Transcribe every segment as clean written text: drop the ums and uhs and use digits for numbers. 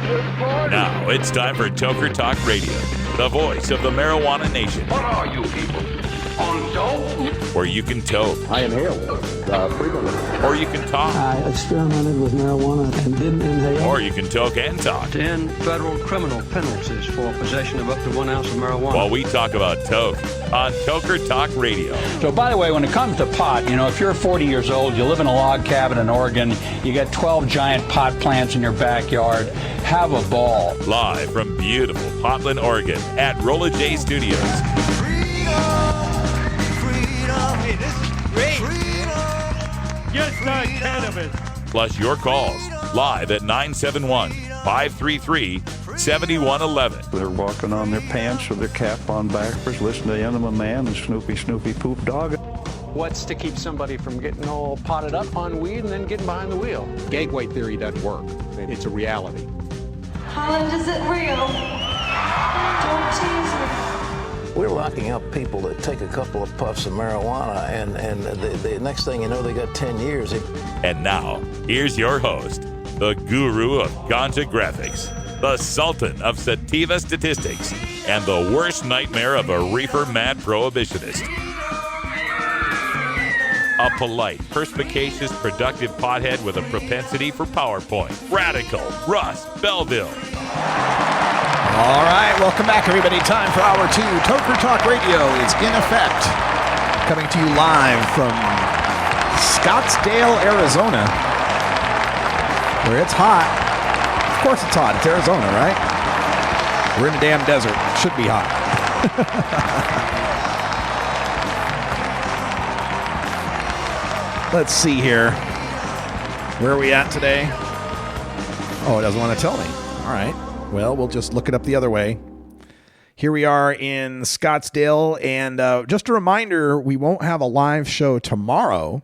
Now it's time for Toker Talk Radio, the voice of the marijuana nation. What are you people? On dope? Where you can toke. I inhale frequently. Or you can talk. I experimented with marijuana and didn't inhale. Or you can toke and talk. 10 federal criminal penalties for possession of up to 1 ounce of marijuana. While we talk about toke on Toker Talk Radio. So, by the way, when it comes to pot, if you're 40 years old, you live in a log cabin in Oregon, you got 12 giant pot plants in your backyard, have a ball. Live from beautiful Portland, Oregon at Rolla J Studios. Hey, this is great. Yes, not cannabis. Plus your calls live at 971-533-7111. They're walking on their pants with their cap on backwards, listening to Enema Man and Snoopy Poop Dog. What's to keep somebody from getting all potted up on weed and then getting behind the wheel? Gateway theory doesn't work. It's a reality. Holland, is it real? Don't tease me. We're locking up people that take a couple of puffs of marijuana, and the next thing you know, they got 10 years. And now, here's your host, the guru of ganja graphics, the sultan of sativa statistics, and the worst nightmare of a reefer mad prohibitionist. A polite, perspicacious, productive pothead with a propensity for PowerPoint. Radical Russ Belville. All right, welcome back, everybody. Time for Hour 2. Toker Talk Radio is in effect. Coming to you live from Scottsdale, Arizona, where it's hot. Of course it's hot. It's Arizona, right? We're in the damn desert. It should be hot. Let's see here. Where are we at today? Oh, it doesn't want to tell me. All right. Well, we'll just look it up the other way. Here we are in Scottsdale, and just a reminder, we won't have a live show tomorrow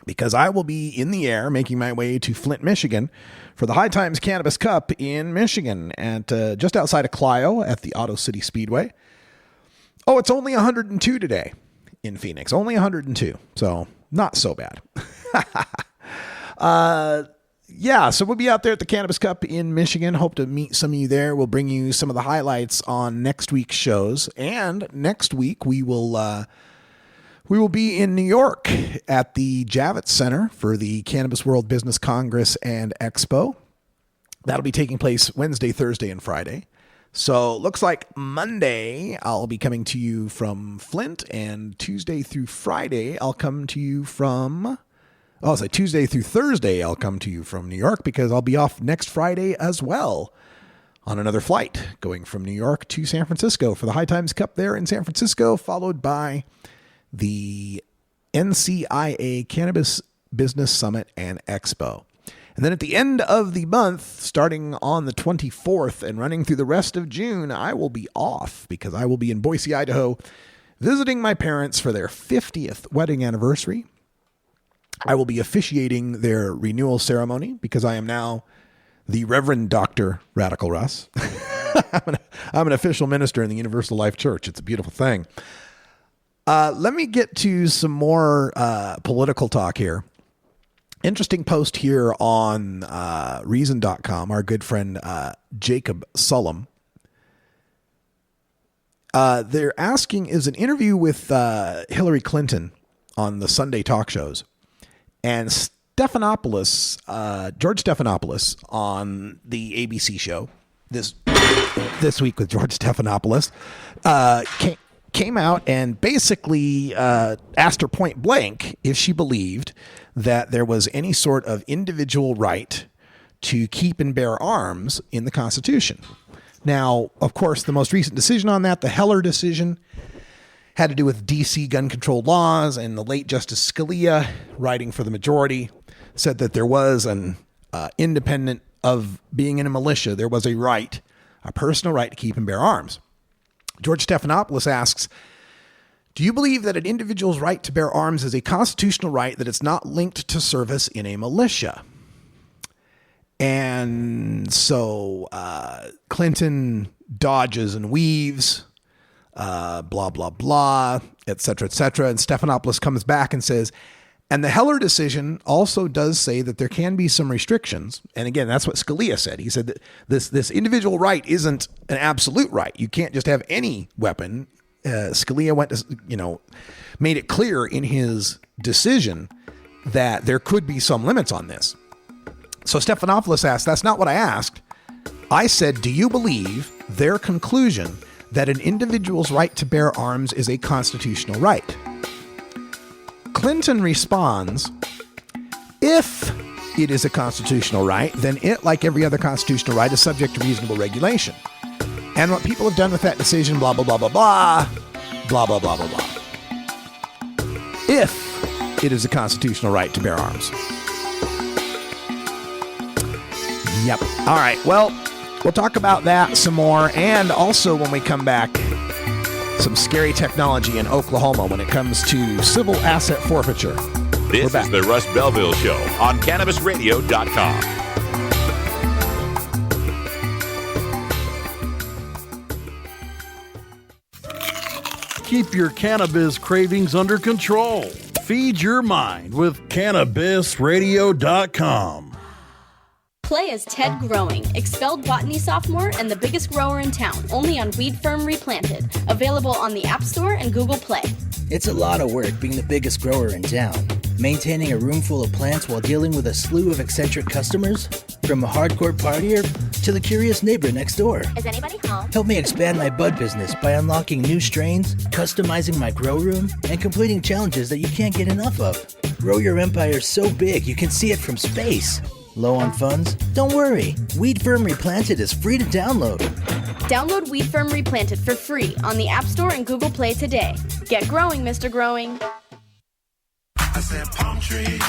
because I will be in the air making my way to Flint, Michigan for the High Times Cannabis Cup in Michigan at just outside of Clio at the Auto City Speedway. Oh, it's only 102 today in Phoenix. Only 102, so not so bad. Yeah, so we'll be out there at the Cannabis Cup in Michigan. Hope to meet some of you there. We'll bring you some of the highlights on next week's shows. And next week we will be in New York at the Javits Center for the Cannabis World Business Congress and Expo. That'll be taking place Wednesday, Thursday, and Friday. So looks like Monday I'll be coming to you from Flint, and Tuesday through Friday I'll come to you from... Oh, so Tuesday through Thursday, I'll come to you from New York because I'll be off next Friday as well on another flight going from New York to San Francisco for the High Times Cup there in San Francisco, followed by the NCIA Cannabis Business Summit and Expo. And then at the end of the month, starting on the 24th and running through the rest of June, I will be off because I will be in Boise, Idaho, visiting my parents for their 50th wedding anniversary. I will be officiating their renewal ceremony because I am now the Reverend Dr. Radical Russ. I'm an official minister in the Universal Life Church. It's a beautiful thing. Let me get to some more political talk here. Interesting post here on Reason.com. Our good friend Jacob Sullum. They're asking, is an interview with Hillary Clinton on the Sunday talk shows. And Stephanopoulos, George Stephanopoulos on the ABC show this week with George Stephanopoulos came out and basically asked her point blank if she believed that there was any sort of individual right to keep and bear arms in the Constitution. Now, of course, the most recent decision on that, the Heller decision, had to do with D.C. gun control laws, and the late Justice Scalia, writing for the majority, said that there was an independent of being in a militia, there was a right, a personal right to keep and bear arms. George Stephanopoulos asks, do you believe that an individual's right to bear arms is a constitutional right, that it's not linked to service in a militia? And so Clinton dodges and weaves, blah, blah, blah, et cetera, et cetera. And Stephanopoulos comes back and says, And the Heller decision also does say that there can be some restrictions. And again, that's what Scalia said. He said that this individual right isn't an absolute right. You can't just have any weapon. Scalia went to, made it clear in his decision that there could be some limits on this. So Stephanopoulos asked, that's not what I asked. I said, do you believe their conclusion that an individual's right to bear arms is a constitutional right? Clinton responds, if it is a constitutional right, then it, like every other constitutional right, is subject to reasonable regulation. And what people have done with that decision, blah, blah, blah, blah, blah, blah, blah, blah, blah, blah. If it is a constitutional right to bear arms. Yep. All right. Well, we'll talk about that some more. And also when we come back, some scary technology in Oklahoma when it comes to civil asset forfeiture. This is the Russ Belville Show on CannabisRadio.com. Keep your cannabis cravings under control. Feed your mind with CannabisRadio.com. Play as Ted Growing, expelled botany sophomore and the biggest grower in town, only on Weed Firm Replanted. Available on the App Store and Google Play. It's a lot of work being the biggest grower in town. Maintaining a room full of plants while dealing with a slew of eccentric customers? From a hardcore partier to the curious neighbor next door. Is anybody home? Help me expand my bud business by unlocking new strains, customizing my grow room, and completing challenges that you can't get enough of. Grow your empire so big you can see it from space. Low on funds? Don't worry. Weed Firm Replanted is free to download. Download Weed Firm Replanted for free on the App Store and Google Play today. Get growing, Mr. Growing. I said palm trees,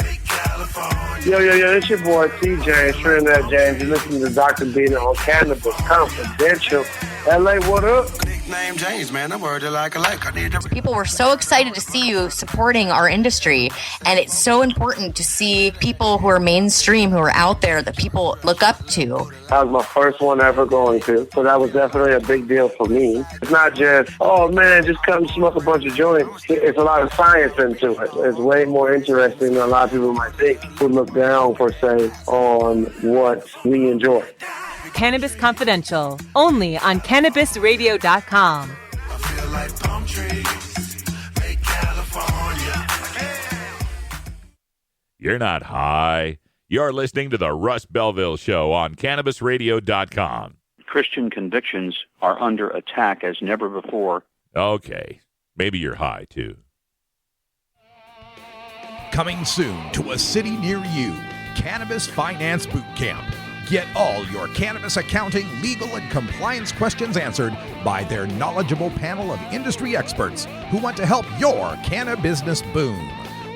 make California. Yo, it's your boy TJ, Trinidad James. You're listening to Dr. Bean on Cannabis Confidential. LA, what up? Nickname James, man. I'm worried like a lake. I need to... People were so excited to see you supporting our industry, and it's so important to see people who are mainstream, who are out there, that people look up to. That was my first one ever going to, so that was definitely a big deal for me. It's not just, oh man, just come smoke a bunch of joints. It's a lot of science into it. It's way more interesting than a lot of people might think who look down, per se, on what we enjoy. Cannabis Confidential, only on CannabisRadio.com. I feel like palm trees, make California. You're not high. You're listening to the Russ Belville Show on CannabisRadio.com. Christian convictions are under attack as never before. Okay, maybe you're high, too. Coming soon to a city near you, Cannabis Finance Boot Camp. Get all your cannabis accounting, legal, and compliance questions answered by their knowledgeable panel of industry experts who want to help your cannabis boom.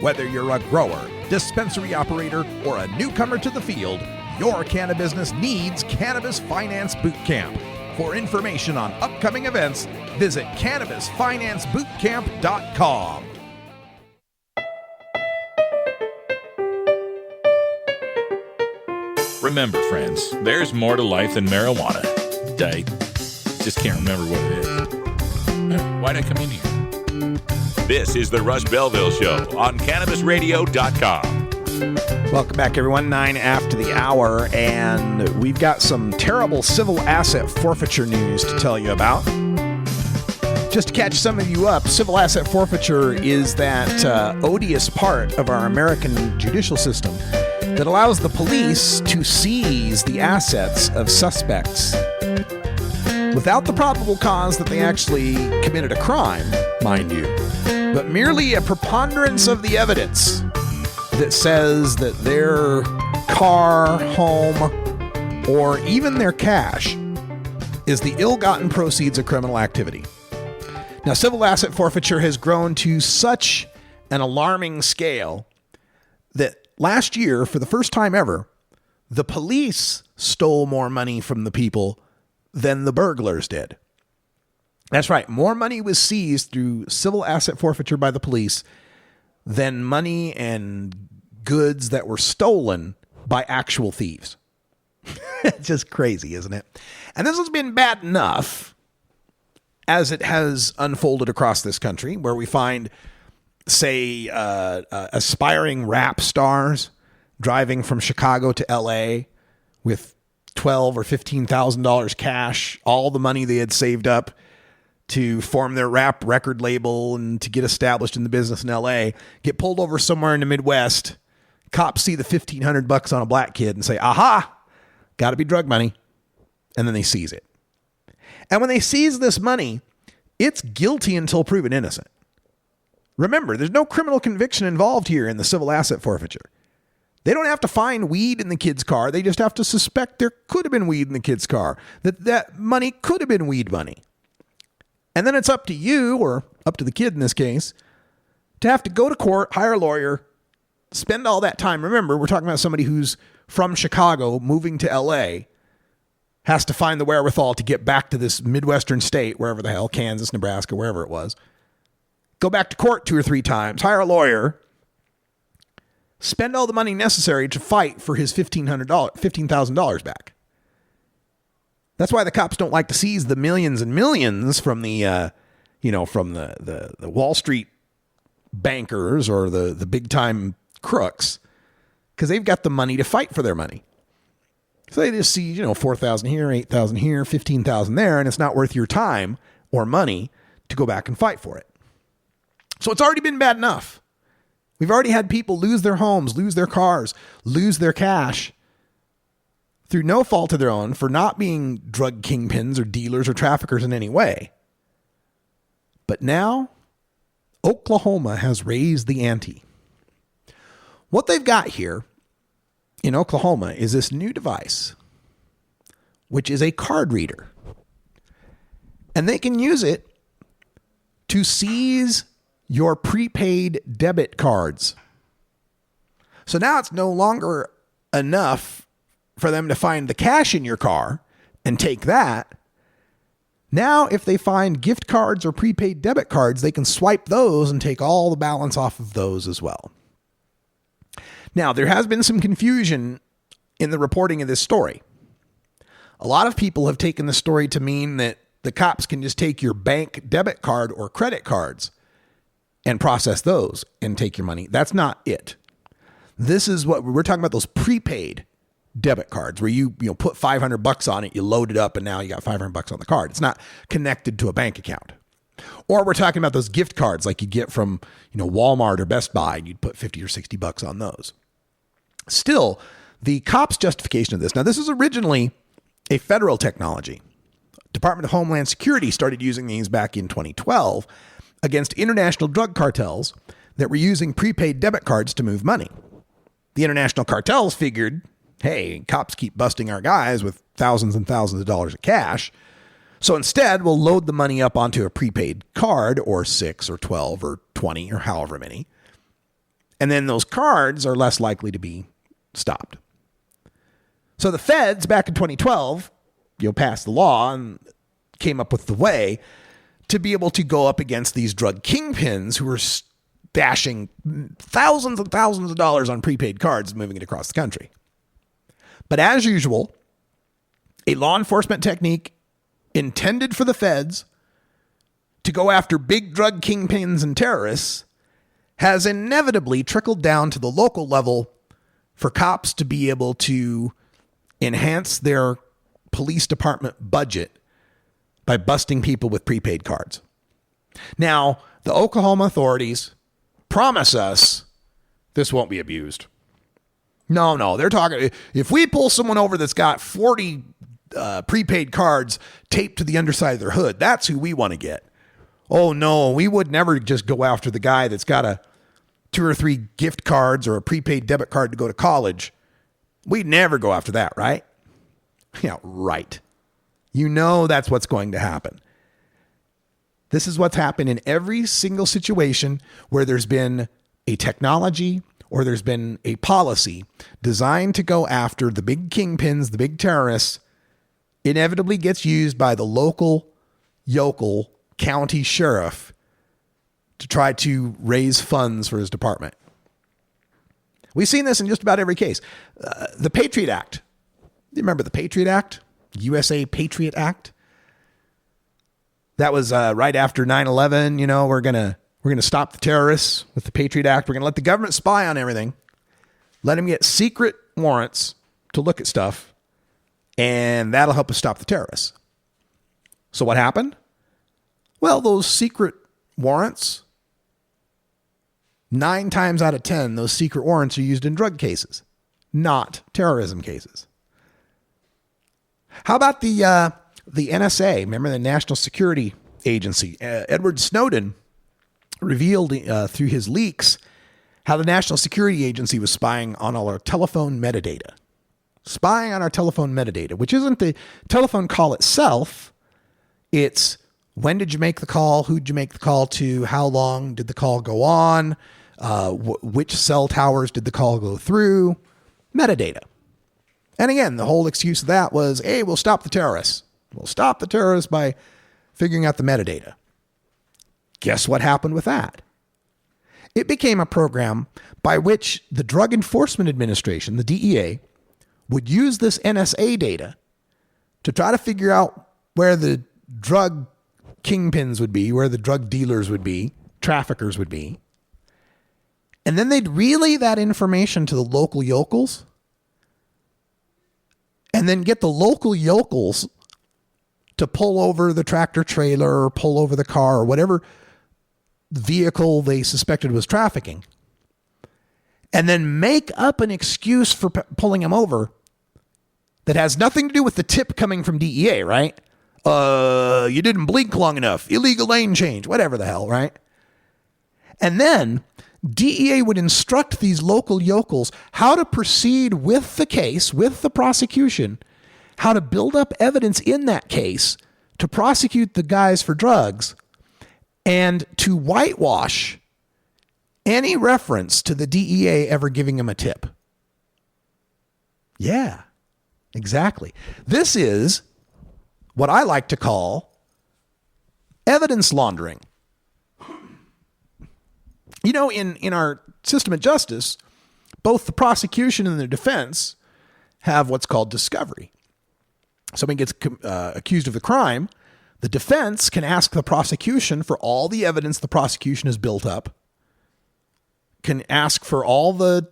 Whether you're a grower, dispensary operator, or a newcomer to the field, your cannabis needs Cannabis Finance Boot Camp. For information on upcoming events, visit CannabisFinanceBootCamp.com. Remember, friends, there's more to life than marijuana. I just can't remember what it is. Why'd I come in here? This is the Russ Belville Show on CannabisRadio.com. Welcome back, everyone. 9 after the hour, and we've got some terrible civil asset forfeiture news to tell you about. Just to catch some of you up, civil asset forfeiture is that odious part of our American judicial system that allows the police to seize the assets of suspects without the probable cause that they actually committed a crime, mind you, but merely a preponderance of the evidence that says that their car, home, or even their cash is the ill-gotten proceeds of criminal activity. Now, civil asset forfeiture has grown to such an alarming scale that last year, for the first time ever, the police stole more money from the people than the burglars did. That's right. More money was seized through civil asset forfeiture by the police than money and goods that were stolen by actual thieves. It's just crazy, isn't it? And this has been bad enough as it has unfolded across this country, where we find say, aspiring rap stars driving from Chicago to L.A. with $12,000 or $15,000 cash, all the money they had saved up to form their rap record label and to get established in the business in LA, get pulled over somewhere in the Midwest. Cops see the $1,500 on a black kid and say, aha, got to be drug money. And then they seize it. And when they seize this money, it's guilty until proven innocent. Remember, there's no criminal conviction involved here in the civil asset forfeiture. They don't have to find weed in the kid's car. They just have to suspect there could have been weed in the kid's car, that money could have been weed money. And then it's up to you, or up to the kid in this case, to have to go to court, hire a lawyer, spend all that time. Remember, we're talking about somebody who's from Chicago, moving to LA, has to find the wherewithal to get back to this Midwestern state, wherever the hell, Kansas, Nebraska, wherever it was. Go back to court 2 or 3 times, hire a lawyer, spend all the money necessary to fight for his $15,000 back. That's why the cops don't like to seize the millions and millions from the, from the Wall Street bankers or the big time crooks, because they've got the money to fight for their money. So they just see, $4,000 here, $8,000 here, $15,000 there, and it's not worth your time or money to go back and fight for it. So it's already been bad enough. We've already had people lose their homes, lose their cars, lose their cash through no fault of their own for not being drug kingpins or dealers or traffickers in any way. But now, Oklahoma has raised the ante. What they've got here in Oklahoma is this new device, which is a card reader. And they can use it to seize your prepaid debit cards. So now it's no longer enough for them to find the cash in your car and take that. Now, if they find gift cards or prepaid debit cards, they can swipe those and take all the balance off of those as well. Now, there has been some confusion in the reporting of this story. A lot of people have taken the story to mean that the cops can just take your bank debit card or credit cards and process those and take your money. That's not it. This is what we're talking about, those prepaid debit cards where you put $500 on it, you load it up, and now you got $500 on the card. It's not connected to a bank account. Or we're talking about those gift cards like you get from Walmart or Best Buy, and you'd put $50 or $60 on those. Still, the cops' justification of this. Now, this is originally a federal technology. Department of Homeland Security started using these back in 2012 against international drug cartels that were using prepaid debit cards to move money. The international cartels figured, hey, cops keep busting our guys with thousands and thousands of dollars of cash. So instead, we'll load the money up onto a prepaid card, or 6 or 12 or 20 or however many. And then those cards are less likely to be stopped. So the feds back in 2012, passed the law and came up with the way to be able to go up against these drug kingpins who were stashing thousands and thousands of dollars on prepaid cards and moving it across the country. But as usual, a law enforcement technique intended for the feds to go after big drug kingpins and terrorists has inevitably trickled down to the local level for cops to be able to enhance their police department budget by busting people with prepaid cards. Now, the Oklahoma authorities promise us this won't be abused. No, they're talking, if we pull someone over that's got 40 prepaid cards taped to the underside of their hood, that's who we want to get. Oh no, we would never just go after the guy that's got 2 or 3 gift cards or a prepaid debit card to go to college. We'd never go after that, right? Yeah, right. That's what's going to happen. This is what's happened in every single situation where there's been a technology or there's been a policy designed to go after the big kingpins, the big terrorists. Inevitably gets used by the local, yokel county sheriff to try to raise funds for his department. We've seen this in just about every case. The Patriot Act. You remember the Patriot Act? USA Patriot Act? That was right after 9/11. We're going to stop the terrorists with the Patriot Act. We're going to let the government spy on everything. Let them get secret warrants to look at stuff. And that'll help us stop the terrorists. So what happened? Well, those secret warrants, 9 times out of 10, those secret warrants are used in drug cases, not terrorism cases. How about the NSA? Remember the National Security Agency? Edward Snowden revealed through his leaks how the National Security Agency was spying on all our telephone metadata. Spying on our telephone metadata, which isn't the telephone call itself. It's when did you make the call? Who did you make the call to? How long did the call go on? Which cell towers did the call go through? Metadata. And again, the whole excuse of that was, hey, we'll stop the terrorists. We'll stop the terrorists by figuring out the metadata. Guess what happened with that? It became a program by which the Drug Enforcement Administration, the DEA, would use this NSA data to try to figure out where the drug kingpins would be, where the drug dealers would be, traffickers would be. And then they'd relay that information to the local yokels and then get the local yokels to pull over the tractor trailer or pull over the car or whatever vehicle they suspected was trafficking, and then make up an excuse for pulling him over that has nothing to do with the tip coming from DEA, right? You didn't blink long enough, illegal lane change, whatever the hell, right? And then DEA would instruct these local yokels how to proceed with the case, with the prosecution, how to build up evidence in that case to prosecute the guys for drugs, and to whitewash any reference to the DEA ever giving him a tip. Yeah, exactly. This is what I like to call evidence laundering. You know, in our system of justice, both the prosecution and the defense have what's called discovery. Somebody gets accused of a crime. The defense can ask the prosecution for all the evidence the prosecution has built up, can ask for all the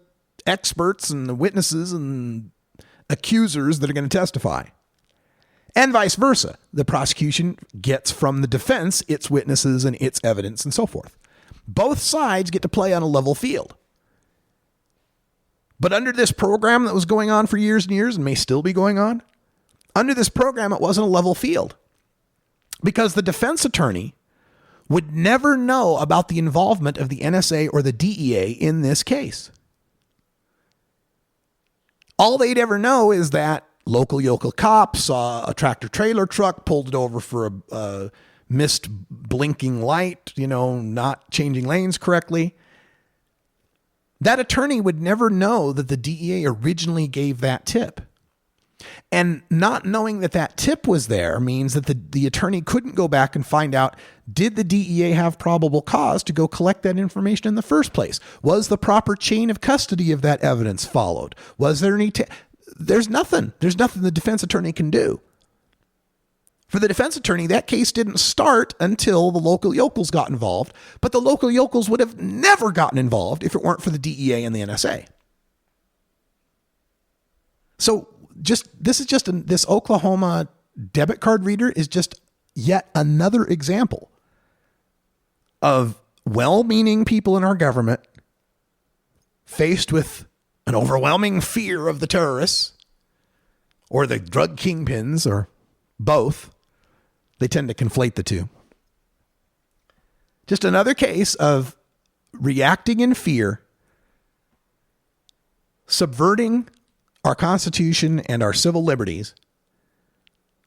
experts and the witnesses and accusers that are going to testify. And vice versa. The prosecution gets from the defense its witnesses and its evidence and so forth. Both sides get to play on a level field. But under this program that was going on for years and years and may still be going on, under this program, it wasn't a level field. Because the defense attorney would never know about the involvement of the NSA or the DEA in this case. All they'd ever know is that local yokel cops saw a tractor trailer truck, pulled it over for a missed blinking light, not changing lanes correctly. That attorney would never know that the DEA originally gave that tip. And not knowing that that tip was there means that the attorney couldn't go back and find out, did the DEA have probable cause to go collect that information in the first place? Was the proper chain of custody of that evidence followed? Was there any... There's nothing. There's nothing the defense attorney can do. For the defense attorney, that case didn't start until the local yokels got involved, but the local yokels would have never gotten involved if it weren't for the DEA and the NSA. So this Oklahoma debit card reader is just yet another example of well-meaning people in our government faced with an overwhelming fear of the terrorists or the drug kingpins or both. They tend to conflate the two. Just another case of reacting in fear, subverting our Constitution and our civil liberties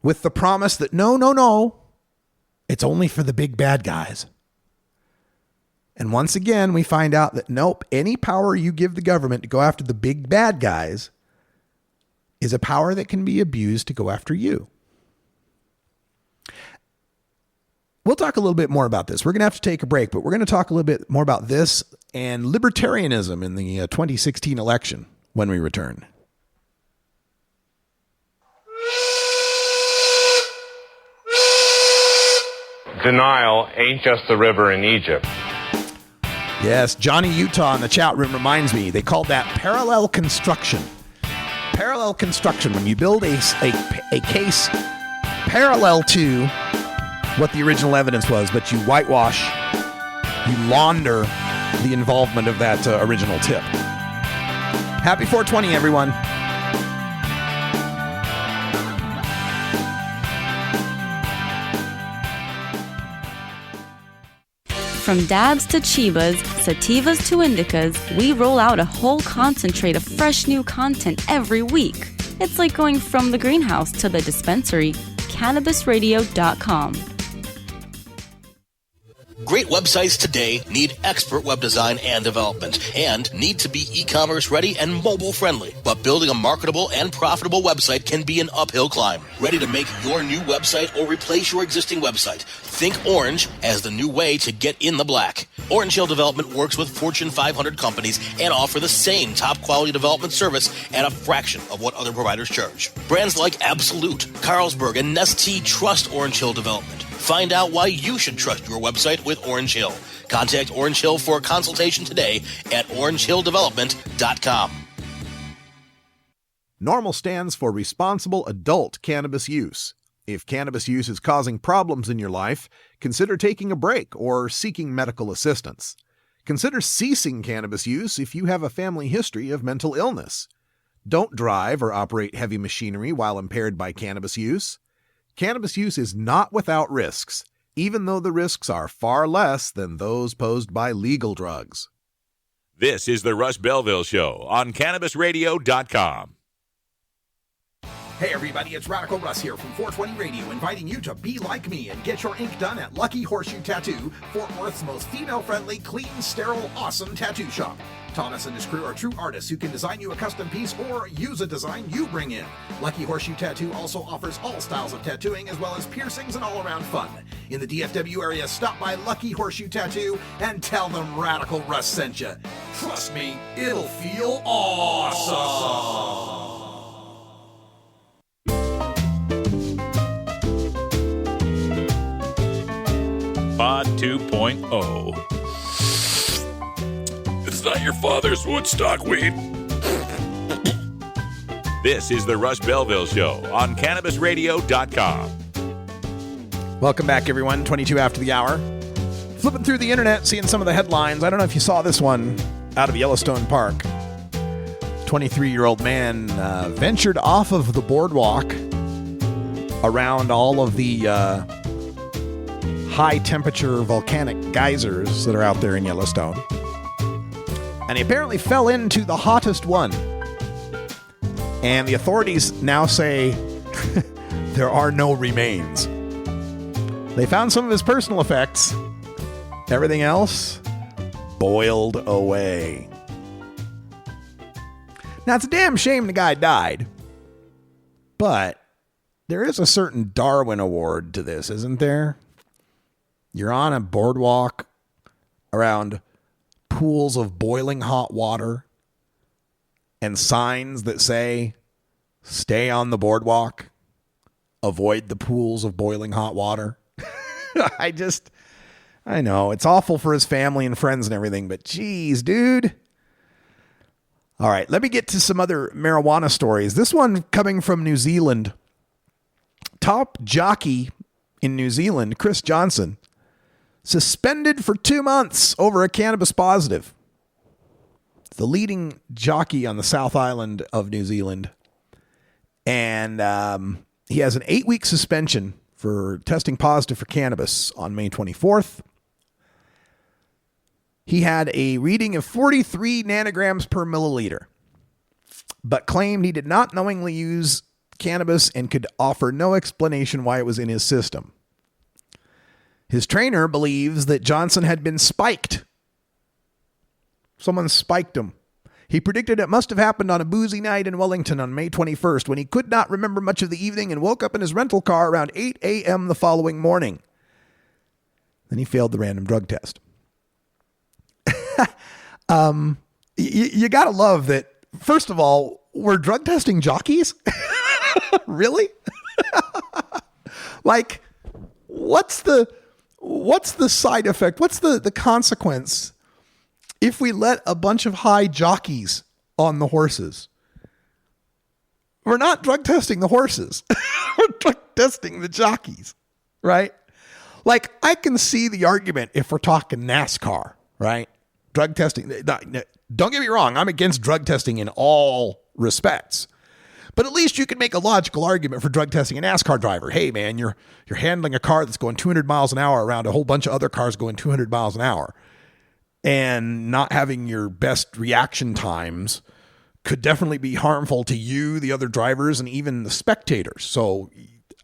with the promise that no, it's only for the big bad guys. And once again, we find out that nope, any power you give the government to go after the big bad guys is a power that can be abused to go after you. We'll talk a little bit more about this. We're going to have to take a break, but we're going to talk a little bit more about this and libertarianism in the 2016 election when we return. Denial ain't just the river in Egypt. Yes, Johnny Utah in the chat room reminds me, they called that parallel construction. Parallel construction, when you build a case parallel to what the original evidence was, but you whitewash, you launder the involvement of that original tip. Happy 420, everyone. From dabs to chibas, sativas to indicas, we roll out a whole concentrate of fresh new content every week. It's like going from the greenhouse to the dispensary. CannabisRadio.com. Great websites today need expert web design and development and need to be e-commerce ready and mobile friendly. But building a marketable and profitable website can be an uphill climb. Ready to make your new website or replace your existing website? Think Orange as the new way to get in the black. Orange Hill Development works with Fortune 500 companies and offer the same top quality development service at a fraction of what other providers charge. Brands like Absolute, Carlsberg, and Nestea trust Orange Hill Development. Find out why you should trust your website with Orange Hill. Contact Orange Hill for a consultation today at orangehilldevelopment.com. NORMAL stands for Responsible Adult Cannabis Use. If cannabis use is causing problems in your life, consider taking a break or seeking medical assistance. Consider ceasing cannabis use if you have a family history of mental illness. Don't drive or operate heavy machinery while impaired by cannabis use. Cannabis use is not without risks, even though the risks are far less than those posed by legal drugs. This is the Russ Belville Show on CannabisRadio.com. Hey everybody, it's Radical Russ here from 420 Radio, inviting you to be like me and get your ink done at Lucky Horseshoe Tattoo, Fort Worth's most female-friendly, clean, sterile, awesome tattoo shop. Thomas and his crew are true artists who can design you a custom piece or use a design you bring in. Lucky Horseshoe Tattoo also offers all styles of tattooing as well as piercings and all-around fun. In the DFW area, stop by Lucky Horseshoe Tattoo and tell them Radical Russ sent you. Trust me, it'll feel awesome. Pod 2.0. It's not your father's Woodstock weed. This is the Russ Belville Show on CannabisRadio.com. Welcome back, everyone. 22 after the hour. Flipping through the internet, seeing some of the headlines. I don't know if you saw this one out of Yellowstone Park. 23-year-old man ventured off of the boardwalk around all of the high-temperature volcanic geysers that are out there in Yellowstone. And he apparently fell into the hottest one. And the authorities now say there are no remains. They found some of his personal effects. Everything else boiled away. Now, it's a damn shame the guy died. But there is a certain Darwin Award to this, isn't there? You're on a boardwalk around pools of boiling hot water and signs that say, stay on the boardwalk, avoid the pools of boiling hot water. I know, it's awful for his family and friends and everything, but geez, dude. All right, let me get to some other marijuana stories. This one coming from New Zealand. Top jockey in New Zealand, Chris Johnson, suspended for 2 months over a cannabis positive. The leading jockey on the South Island of New Zealand. And he has an 8-week suspension for testing positive for cannabis on May 24th. He had a reading of 43 nanograms per milliliter, but claimed he did not knowingly use cannabis and could offer no explanation why it was in his system. His trainer believes that Johnson had been spiked. Someone spiked him. He predicted it must have happened on a boozy night in Wellington on May 21st when he could not remember much of the evening and woke up in his rental car around 8 a.m. the following morning. Then he failed the random drug test. You gotta love that. First of all, we're drug testing jockeys? Really? Like, what's the side effect? What's the consequence if we let a bunch of high jockeys on the horses, we're not drug testing the horses. We're drug testing the jockeys, right? Like, I can see the argument if we're talking NASCAR, right? Drug testing. Don't get me wrong. I'm against drug testing in all respects. But at least you can make a logical argument for drug testing a NASCAR driver. Hey, man, you're handling a car that's going 200 miles an hour around a whole bunch of other cars going 200 miles an hour. And not having your best reaction times could definitely be harmful to you, the other drivers, and even the spectators. So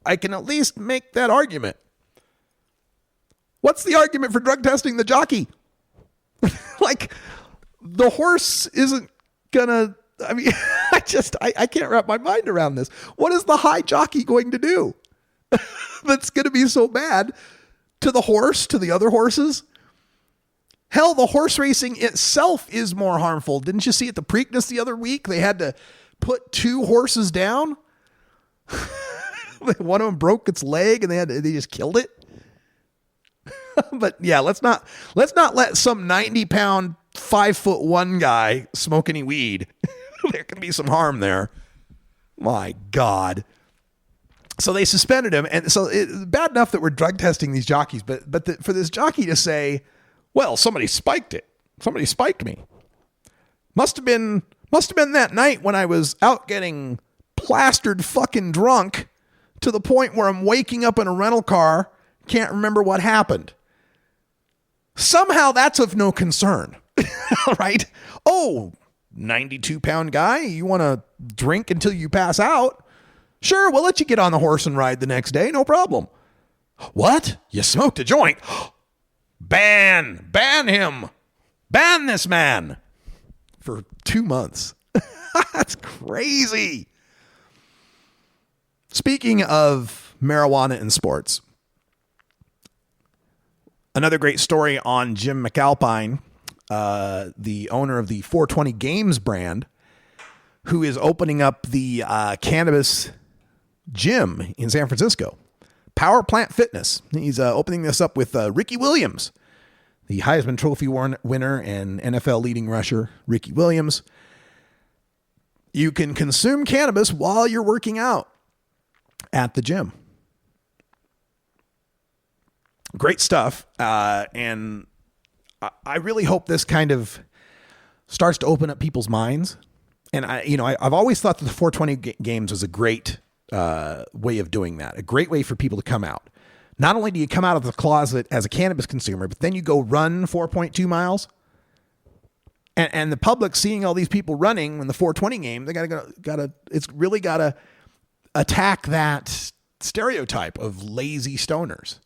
I can at least make that argument. What's the argument for drug testing the jockey? Like, the horse isn't gonna, I mean, I can't wrap my mind around this. What is the high jockey going to do that's going to be so bad to the horse, to the other horses? Hell, the horse racing itself is more harmful. Didn't you see at the Preakness the other week? They had to put 2 horses down. One of them broke its leg and they just killed it. But yeah, let's not let some 90-pound, 5'1" guy smoke any weed. There can be some harm there. My God. So they suspended him, and so it's bad enough that we're drug testing these jockeys, but for this jockey to say, well, somebody spiked it. Somebody spiked me. Must have been that night when I was out getting plastered fucking drunk to the point where I'm waking up in a rental car, can't remember what happened. Somehow that's of no concern, right? Oh, 92-pound guy, you want to drink until you pass out? Sure, we'll let you get on the horse and ride the next day, no problem. What? You smoked a joint? Ban him. Ban this man for 2 months. That's crazy. Speaking of marijuana in sports, another great story on Jim McAlpine, the owner of the 420 Games brand, who is opening up the cannabis gym in San Francisco. Power Plant Fitness. He's opening this up with Ricky Williams, the Heisman Trophy winner and NFL leading rusher, Ricky Williams. You can consume cannabis while you're working out at the gym. Great stuff. And I really hope this kind of starts to open up people's minds. And I've always thought that the 420 Games was a great way of doing that. A great way for people to come out. Not only do you come out of the closet as a cannabis consumer, but then you go run 4.2 miles. And the public seeing all these people running in the 420 game, they it's really gotta attack that stereotype of lazy stoners.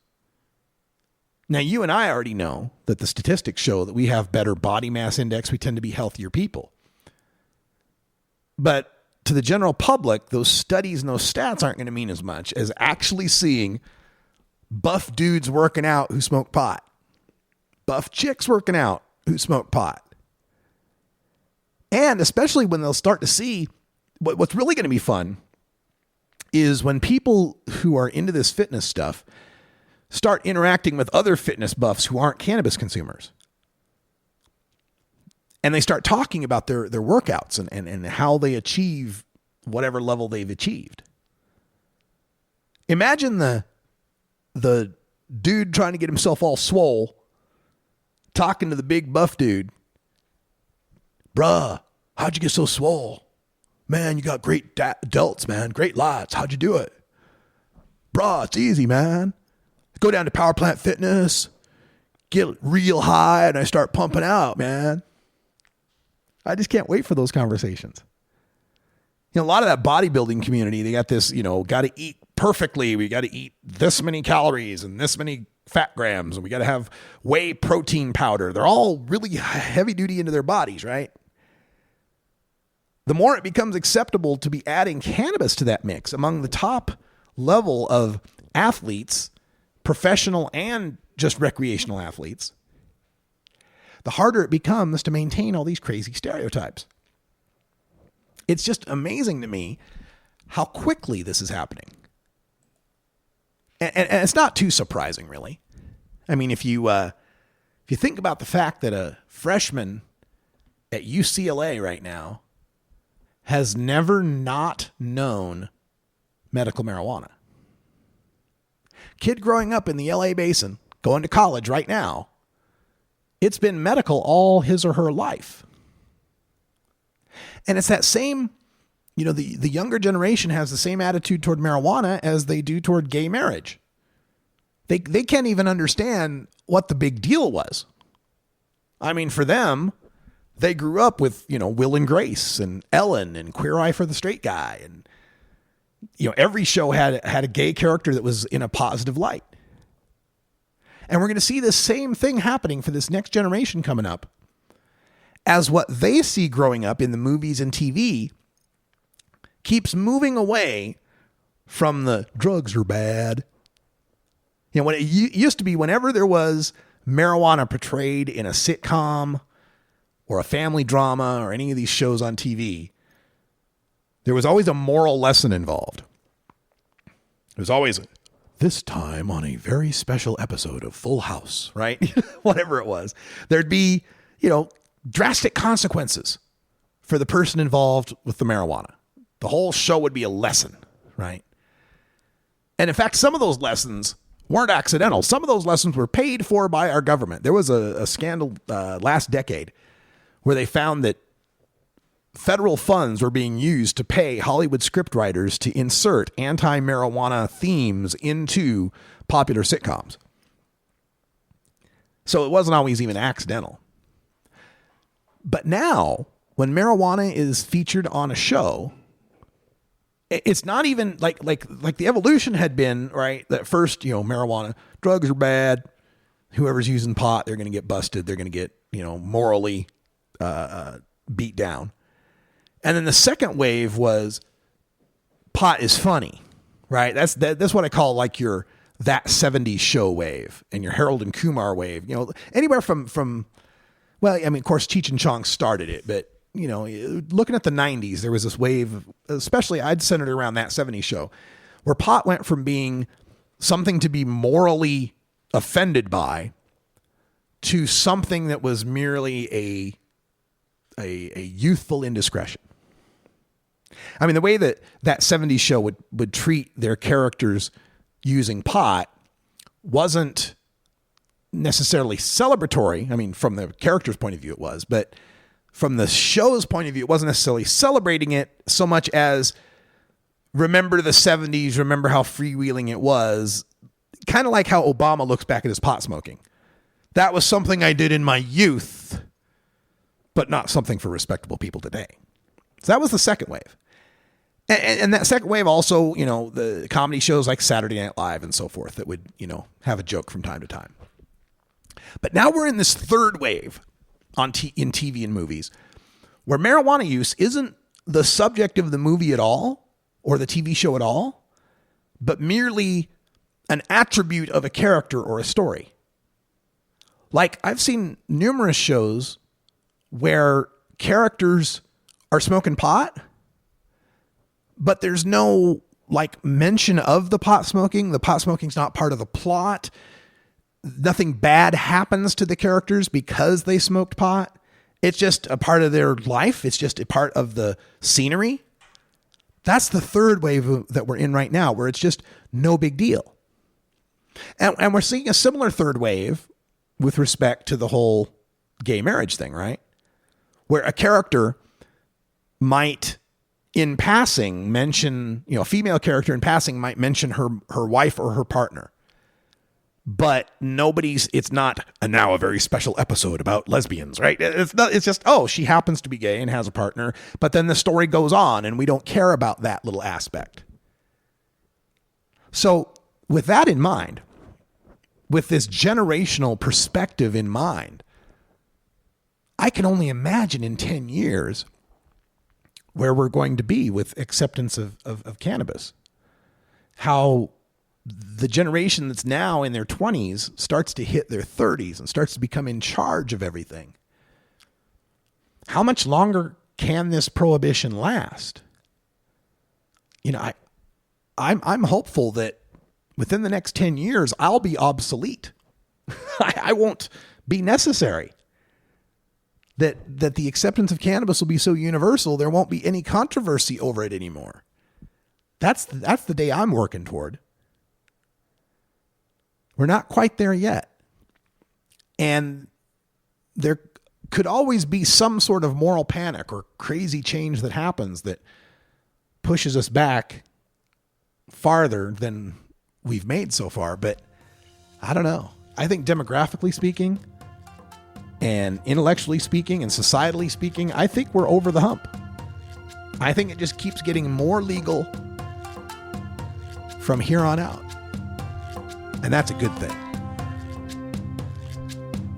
Now, you and I already know that the statistics show that we have better body mass index. We tend to be healthier people. But to the general public, those studies and those stats aren't going to mean as much as actually seeing buff dudes working out who smoke pot, buff chicks working out who smoke pot. And especially when they'll start to see what's really going to be fun is when people who are into this fitness stuff start interacting with other fitness buffs who aren't cannabis consumers. And they start talking about their workouts and how they achieve whatever level they've achieved. Imagine the dude trying to get himself all swole, talking to the big buff dude. Bruh, how'd you get so swole? Man, you got great delts, man. Great lats. How'd you do it? Bruh, it's easy, man. Go down to Power Plant Fitness, get real high, and I start pumping out, man. I just can't wait for those conversations. A lot of that bodybuilding community, they got this, got to eat perfectly. We got to eat this many calories and this many fat grams, and we got to have whey protein powder. They're all really heavy duty into their bodies, right? The more it becomes acceptable to be adding cannabis to that mix among the top level of athletes, professional and just recreational athletes, the harder it becomes to maintain all these crazy stereotypes. It's just amazing to me how quickly this is happening. And it's not too surprising, really. I mean, if you If you think about the fact that a freshman at UCLA right now has never not known medical marijuana. Kid growing up in the LA basin, going to college right now, it's been medical all his or her life. And it's that same, the younger generation has the same attitude toward marijuana as they do toward gay marriage. They can't even understand what the big deal was. I mean, for them, they grew up with, Will and Grace and Ellen and Queer Eye for the Straight Guy. And, every show had a gay character that was in a positive light. And we're going to see this same thing happening for this next generation coming up, as what they see growing up in the movies and TV keeps moving away from the drugs are bad. When it used to be, whenever there was marijuana portrayed in a sitcom or a family drama or any of these shows on TV, there was always a moral lesson involved. It was always this time on a very special episode of Full House, right? Whatever it was. There'd be, drastic consequences for the person involved with the marijuana. The whole show would be a lesson, right? And in fact, some of those lessons weren't accidental. Some of those lessons were paid for by our government. There was a scandal last decade where they found that federal funds were being used to pay Hollywood scriptwriters to insert anti-marijuana themes into popular sitcoms. So it wasn't always even accidental. But now, when marijuana is featured on a show, it's not even like the evolution had been, right? That first, marijuana, drugs are bad. Whoever's using pot, they're going to get busted. They're going to get, morally beat down. And then the second wave was pot is funny, right? That's what I call like your That 70s Show wave and your Harold and Kumar wave. Anywhere from well, I mean, of course, Cheech and Chong started it, but looking at the 90s, there was this wave, especially I'd centered around That 70s Show, where pot went from being something to be morally offended by to something that was merely a youthful indiscretion. I mean, the way that 70s Show would treat their characters using pot wasn't necessarily celebratory. I mean, from the character's point of view, it was, but from the show's point of view, it wasn't necessarily celebrating it so much as remember the 70s, remember how freewheeling it was. Kind of like how Obama looks back at his pot smoking. That was something I did in my youth, but not something for respectable people today. So that was the second wave. And that second wave also, the comedy shows like Saturday Night Live and so forth that would, have a joke from time to time. But now we're in this third wave in TV and movies where marijuana use isn't the subject of the movie at all or the TV show at all, but merely an attribute of a character or a story. Like I've seen numerous shows where characters are smoking pot, but there's no mention of the pot smoking. The pot smoking's not part of the plot. Nothing bad happens to the characters because they smoked pot. It's just a part of their life. It's just a part of the scenery. That's the third wave that we're in right now, where it's just no big deal. And we're seeing a similar third wave with respect to the whole gay marriage thing, right? Where a character might, in passing, mention, a female character in passing might mention her wife or her partner. But it's not now a very special episode about lesbians, right? It's just, she happens to be gay and has a partner, but then the story goes on and we don't care about that little aspect. So with that in mind, with this generational perspective in mind, I can only imagine in 10 years where we're going to be with acceptance of cannabis. How the generation that's now in their 20s starts to hit their 30s and starts to become in charge of everything. How much longer can this prohibition last? I'm hopeful that within the next 10 years, I'll be obsolete. I won't be necessary. That the acceptance of cannabis will be so universal, there won't be any controversy over it anymore. That's the day I'm working toward. We're not quite there yet. And there could always be some sort of moral panic or crazy change that happens that pushes us back farther than we've made so far. But I don't know. I think demographically speaking and intellectually speaking and societally speaking, I think we're over the hump. I think it just keeps getting more legal from here on out. And that's a good thing.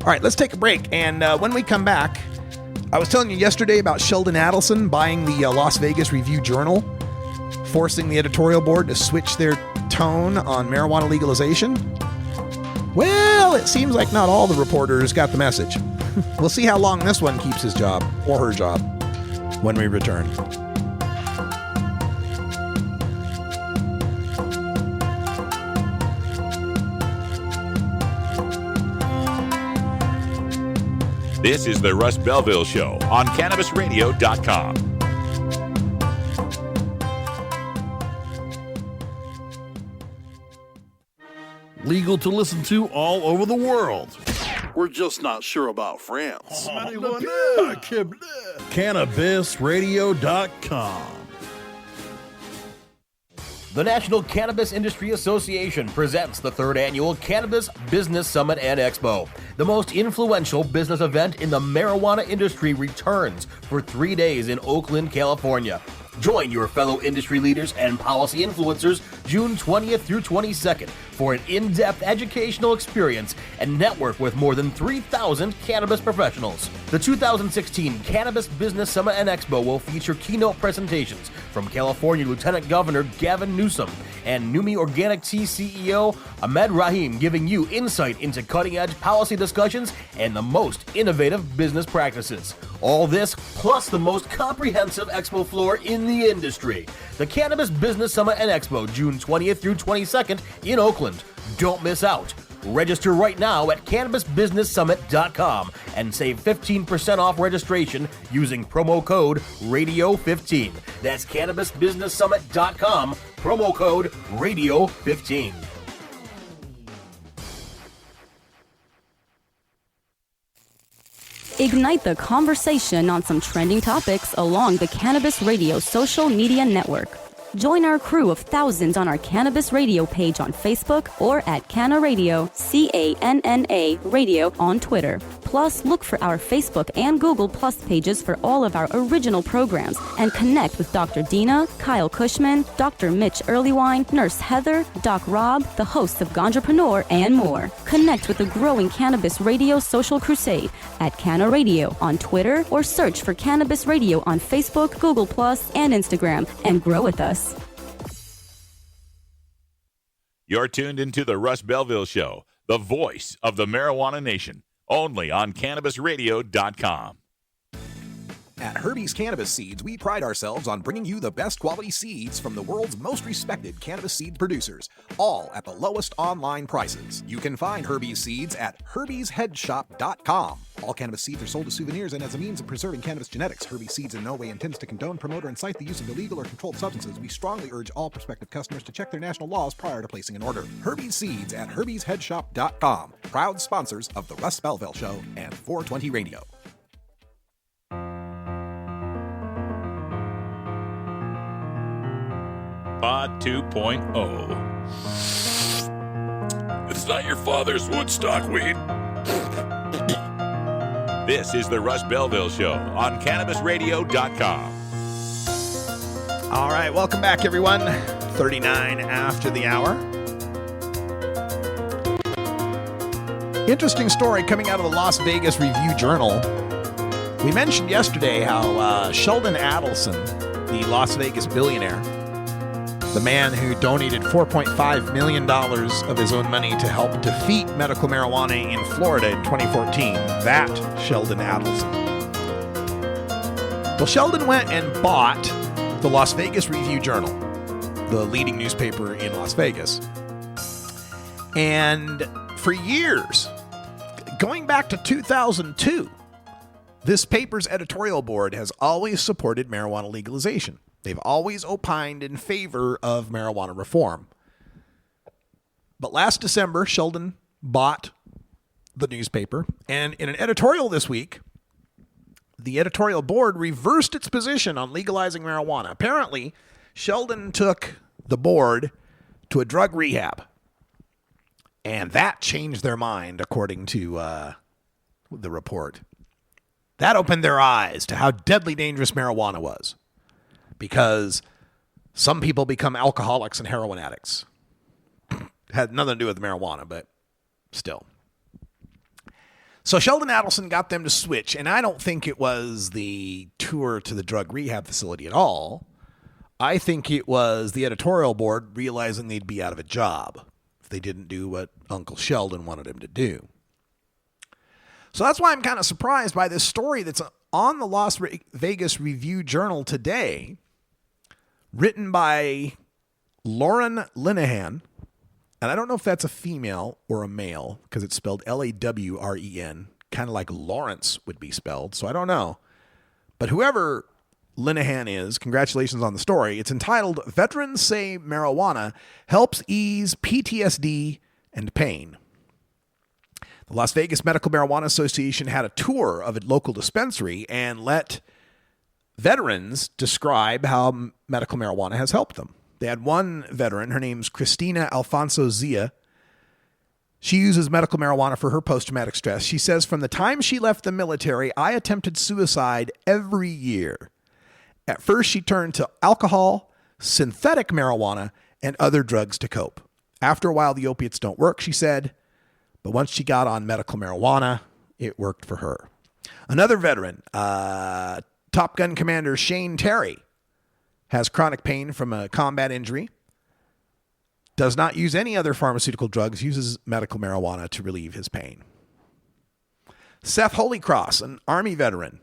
All right, let's take a break. And when we come back, I was telling you yesterday about Sheldon Adelson buying the Las Vegas Review-Journal, forcing the editorial board to switch their tone on marijuana legalization. Well, it seems like not all the reporters got the message. We'll see how long this one keeps his job, or her job, when we return. This is the Russ Belville Show on CannabisRadio.com. Legal to listen to all over the world. We're just not sure about France. CannabisRadio.com. The National Cannabis Industry Association presents the 3rd Annual Cannabis Business Summit and Expo. The most influential business event in the marijuana industry returns for 3 days in Oakland, California. Join your fellow industry leaders and policy influencers June 20th through 22nd for an in-depth educational experience and network with more than 3,000 cannabis professionals. The 2016 Cannabis Business Summit and Expo will feature keynote presentations from California Lieutenant Governor Gavin Newsom and Numi Organic Tea CEO Ahmed Rahim, giving you insight into cutting-edge policy discussions and the most innovative business practices. All this plus the most comprehensive expo floor in the industry. The Cannabis Business Summit and Expo, June 20th through 22nd in Oakland. Don't miss out. Register right now at CannabisBusinessSummit.com and save 15% off registration using promo code RADIO15. That's CannabisBusinessSummit.com, promo code RADIO15. Ignite the conversation on some trending topics along the Cannabis Radio social media network. Join our crew of thousands on our Cannabis Radio page on Facebook or at Canna Radio, CANNA Radio on Twitter. Plus, look for our Facebook and Google Plus pages for all of our original programs and connect with Dr. Dina, Kyle Cushman, Dr. Mitch Earlywine, Nurse Heather, Doc Rob, the hosts of Ganjapreneur, and more. Connect with the growing Cannabis Radio social crusade at Canna Radio on Twitter or search for Cannabis Radio on Facebook, Google Plus, and Instagram and grow with us. You're tuned into the Russ Belville Show, the voice of the marijuana nation, only on CannabisRadio.com. At Herbie's Cannabis Seeds, we pride ourselves on bringing you the best quality seeds from the world's most respected cannabis seed producers, all at the lowest online prices. You can find Herbie's seeds at herbiesheadshop.com. All cannabis seeds are sold as souvenirs and as a means of preserving cannabis genetics. Herbie's Seeds in no way intends to condone, promote, or incite the use of illegal or controlled substances. We strongly urge all prospective customers to check their national laws prior to placing an order. Herbie's Seeds at herbiesheadshop.com. Proud sponsors of the Russ Belville Show and 420 Radio. Pod 2.0. It's not your father's Woodstock weed. This is the Russ Belville Show on CannabisRadio.com. All right, welcome back, everyone. 39 after the hour. Interesting story coming out of the Las Vegas Review-Journal. We mentioned yesterday how Sheldon Adelson, the Las Vegas billionaire, the man who donated $4.5 million of his own money to help defeat medical marijuana in Florida in 2014. That Sheldon Adelson. Well, Sheldon went and bought the Las Vegas Review-Journal, the leading newspaper in Las Vegas. And for years, Going back to 2002, this paper's editorial board has always supported marijuana legalization. They've always opined in favor of marijuana reform. But last December, Sheldon bought the newspaper, and in an editorial this week, the editorial board reversed its position on legalizing marijuana. Apparently, Sheldon took the board to a drug rehab, and that changed their mind, according to the report. That opened their eyes to how deadly dangerous marijuana was, because some people become alcoholics and heroin addicts. Had nothing to do with marijuana, but still. So Sheldon Adelson got them to switch, and I don't think it was the tour to the drug rehab facility at all. I think it was the editorial board realizing they'd be out of a job if they didn't do what Uncle Sheldon wanted him to do. So that's why I'm kind of surprised by this story that's on the Las Vegas Review-Journal today, written by Lauren Linehan. And I don't know if that's a female or a male, because it's spelled Lawren, kind of like Lawrence would be spelled. So I don't know. But whoever Linehan is, congratulations on the story. It's entitled, Veterans Say Marijuana Helps Ease PTSD and Pain. The Las Vegas Medical Marijuana Association had a tour of a local dispensary and let veterans describe how medical marijuana has helped them. They had one veteran, her name's Christina Alfonso Zia. She uses medical marijuana for her post-traumatic stress. She says, from the time she left the military, I attempted suicide every year. At first, she turned to alcohol, synthetic marijuana, and other drugs to cope. After a while, the opiates don't work, she said. But once she got on medical marijuana, it worked for her. Another veteran, Top Gun Commander Shane Terry, has chronic pain from a combat injury, does not use any other pharmaceutical drugs, uses medical marijuana to relieve his pain. Seth Holycross, an Army veteran,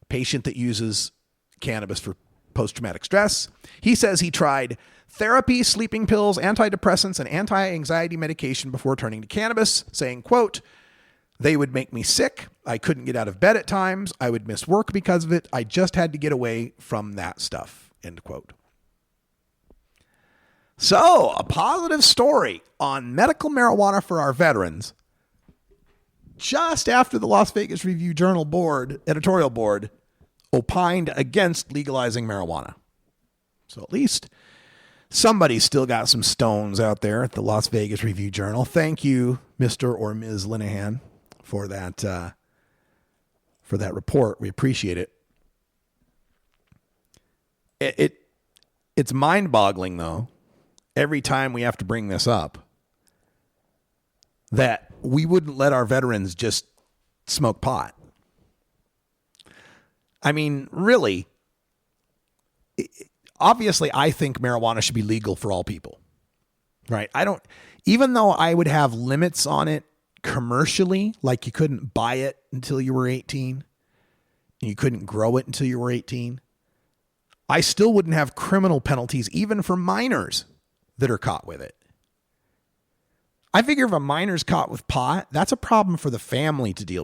patient that uses cannabis for post-traumatic stress, he says he tried therapy, sleeping pills, antidepressants, and anti-anxiety medication before turning to cannabis, saying, quote, they would make me sick. I couldn't get out of bed at times. I would miss work because of it. I just had to get away from that stuff, end quote. So, a positive story on medical marijuana for our veterans just after the Las Vegas Review-Journal board, editorial board, opined against legalizing marijuana. So at least somebody's still got some stones out there at the Las Vegas Review-Journal. Thank you, Mr. or Ms. Linehan, for that report. We appreciate it. It's mind-boggling, though, every time we have to bring this up, that we wouldn't let our veterans just smoke pot. I mean, really, obviously, I think marijuana should be legal for all people, right? Even though I would have limits on it commercially, like you couldn't buy it until you were 18, and you couldn't grow it until you were 18, I still wouldn't have criminal penalties even for minors that are caught with it. I figure if a minor's caught with pot, that's a problem for the family to deal with.